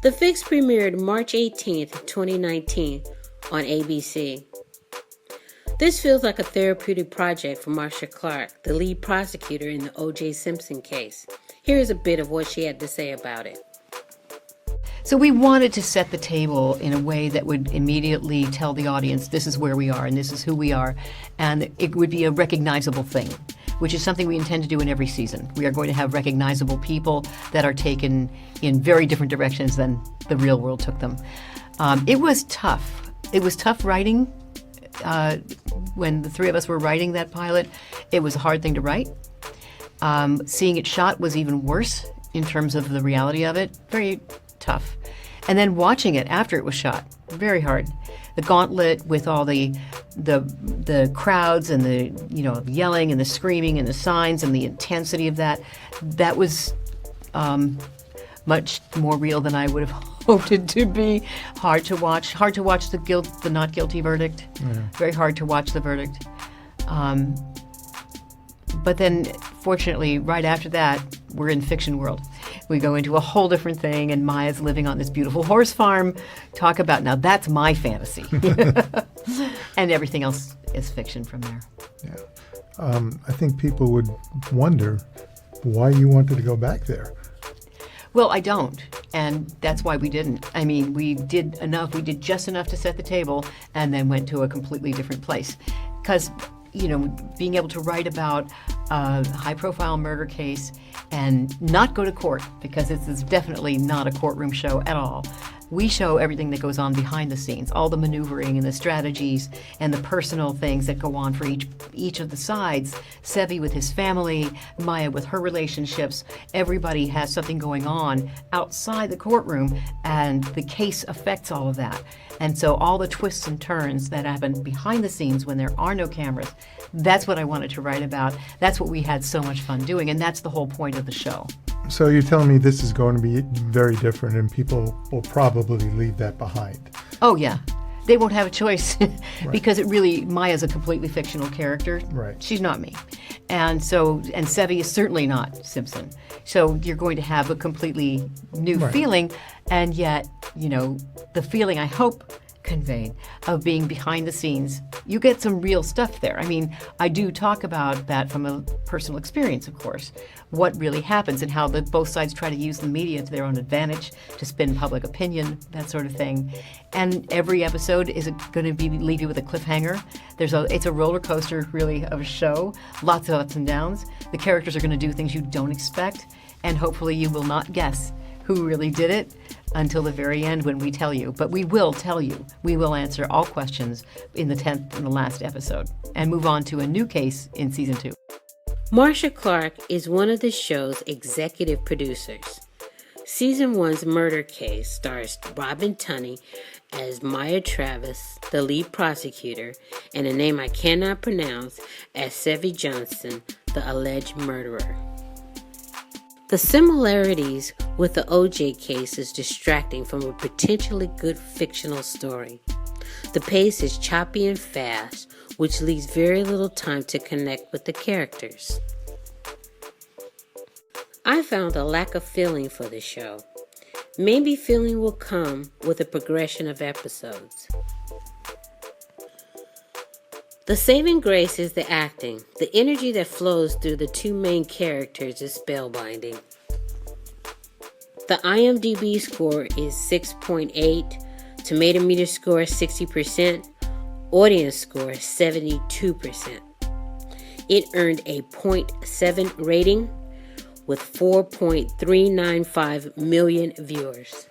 The Fix premiered March 18th, 2019 on ABC. This feels like a therapeutic project for Marcia Clark, the lead prosecutor in the O.J. Simpson case. Here's a bit of what she had to say about it. So we wanted to set the table in a way that would immediately tell the audience this is where we are and this is who we are, and it would be a recognizable thing, which is something we intend to do in every season. We are going to have recognizable people that are taken in very different directions than the real world took them. It was tough. It was tough writing. When the three of us were writing that pilot, it was a hard thing to write. Seeing it shot was even worse in terms of the reality of it. Very tough. And then watching it after it was shot, very hard. The gauntlet with all the crowds and the yelling and the screaming and the signs and the intensity of that was much more real than I would have hoped it to be. Hard to watch the not guilty verdict. Yeah. Very hard to watch the verdict. But then, fortunately, right after that, we're in fiction world. We go into a whole different thing, and Maya's living on this beautiful horse farm. Talk about, now that's my fantasy. And everything else is fiction from there. Yeah. I think people would wonder why you wanted to go back there. Well, I don't, and that's why we didn't. I mean, we did just enough to set the table, and then went to a completely different place. Because, being able to write about a high-profile murder case and not go to court, because this is definitely not a courtroom show at all. We show everything that goes on behind the scenes, all the maneuvering and the strategies and the personal things that go on for each of the sides. Sevi with his family, Maya with her relationships. Everybody has something going on outside the courtroom, and the case affects all of that. And so all the twists and turns that happen behind the scenes when there are no cameras, that's what I wanted to write about. That's what we had so much fun doing, and that's the whole point of the show. So you're telling me this is going to be very different, and people will probably leave that behind. Oh, yeah. They won't have a choice Right. because Maya's a completely fictional character. Right. She's not me. And Sevi is certainly not Simpson. So you're going to have a completely new Right. feeling, and yet, the feeling I hope conveyed of being behind the scenes, you get some real stuff there. I mean, I do talk about that from a personal experience, of course, what really happens and how both sides try to use the media to their own advantage to spin public opinion, that sort of thing. And every episode is going to leave you with a cliffhanger. It's a roller coaster, really, of a show. Lots of ups and downs. The characters are going to do things you don't expect, and hopefully you will not guess who really did it until the very end when we tell you. But we will tell you. We will answer all questions in the 10th and the last episode and move on to a new case in season 2. Marcia Clark is one of the show's executive producers. Season 1's murder case stars Robin Tunney as Maya Travis, the lead prosecutor, and a name I cannot pronounce as Sevi Johnson, the alleged murderer. The similarities with the O.J. case is distracting from a potentially good fictional story. The pace is choppy and fast, which leaves very little time to connect with the characters. I found a lack of feeling for the show. Maybe feeling will come with a progression of episodes. The saving grace is the acting. The energy that flows through the two main characters is spellbinding. The IMDb score is 6.8, Tomato Meter score 60%, audience score 72%. It earned a 0.7 rating with 4.395 million viewers.